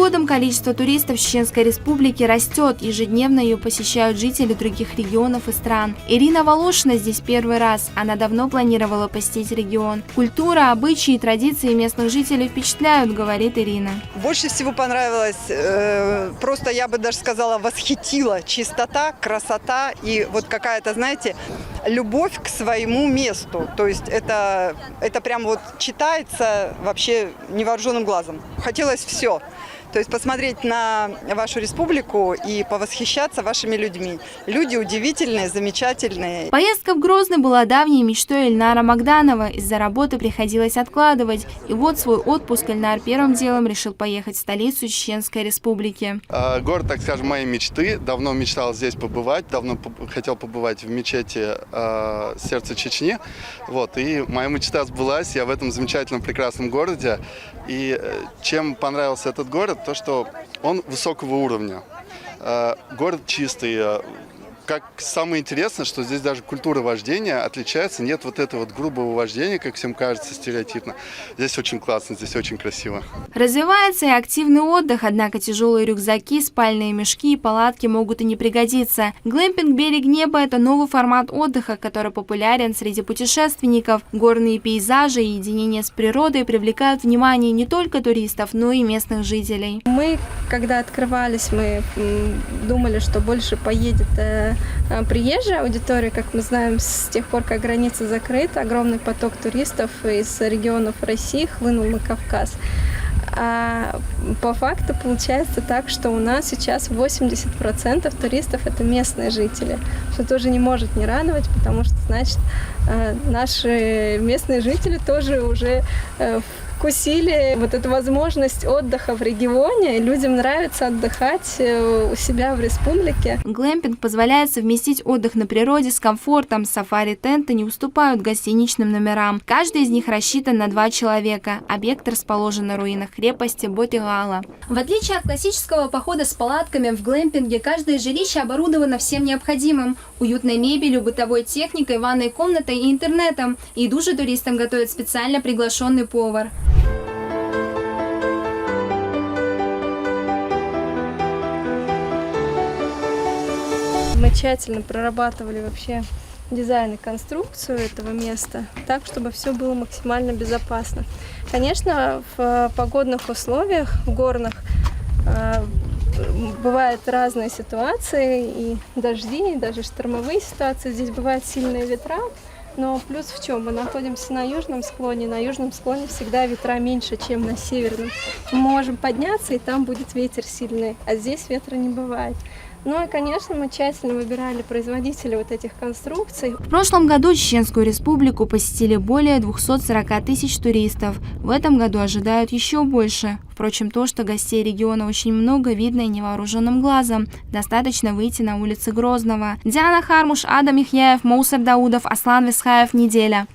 годом количество туристов в Чеченской Республике растет. Ежедневно ее посещают жители других регионов и стран. Ирина Волошина здесь первый раз. Она давно планировала посетить регион. Культура, обычаи и традиции местных жителей впечатляют, говорит Ирина. Больше всего понравилось, просто я бы даже сказала, восхитила чистота, красота и вот какая-то, знаете, любовь к своему месту. То есть это прям вот читается вообще невооруженным глазом. Хотелось все. То есть посмотреть на вашу республику и повосхищаться вашими людьми. Люди удивительные, замечательные. Поездка в Грозный была давней мечтой Эльнара Магданова. Из-за работы приходилось откладывать. И вот свой отпуск Эльнар первым делом решил поехать в столицу Чеченской Республики. Город, так скажем, моей мечты. Давно мечтал здесь побывать. Давно хотел побывать в мечети сердца Чечни. Вот. И моя мечта сбылась. Я в этом замечательном, прекрасном городе. И чем понравился этот город, то, что он высокого уровня. Город чистый. Как самое интересное, что здесь даже культура вождения отличается. Нет вот этого вот грубого вождения, как всем кажется, стереотипно. Здесь очень классно, здесь очень красиво. Развивается и активный отдых, однако тяжелые рюкзаки, спальные мешки и палатки могут и не пригодиться. Глэмпинг «Берег неба» – это новый формат отдыха, который популярен среди путешественников. Горные пейзажи и единение с природой привлекают внимание не только туристов, но и местных жителей. Мы, когда открывались, мы думали, что больше поедет приезжая аудитория. Как мы знаем, с тех пор, как граница закрыта, огромный поток туристов из регионов России хлынул на Кавказ. А по факту получается так, что у нас сейчас 80% туристов – это местные жители, что тоже не может не радовать, потому что, значит, наши местные жители тоже уже вкусили вот эту возможность отдыха в регионе. Людям нравится отдыхать у себя в республике. Глэмпинг позволяет совместить отдых на природе с комфортом. Сафари-тенты не уступают гостиничным номерам. Каждый из них рассчитан на 2 человека. Объект расположен на руинах крепости Ботигала. В отличие от классического похода с палатками, в глэмпинге каждое жилище оборудовано всем необходимым: уютной мебелью, бытовой техникой, ванной комнатой и интернетом. Еду же туристам готовит специально приглашенный повар. Мы тщательно прорабатывали вообще дизайн и конструкцию этого места так, чтобы все было максимально безопасно. Конечно, в погодных условиях, в горных, бывают разные ситуации, и дожди, и даже штормовые ситуации. Здесь бывают сильные ветра. Но плюс в чем? Мы находимся на южном склоне. На южном склоне всегда ветра меньше, чем на северном. Мы можем подняться, и там будет ветер сильный, а здесь ветра не бывает. Ну и, конечно, мы тщательно выбирали производителей вот этих конструкций. В прошлом году Чеченскую Республику посетили более 240 тысяч туристов. В этом году ожидают еще больше. Впрочем, то, что гостей региона очень много, видно и невооруженным глазом. Достаточно выйти на улицы Грозного. Диана Хармуш, Адам Михяев, Моусар Даудов, Аслан Висхаев. Неделя.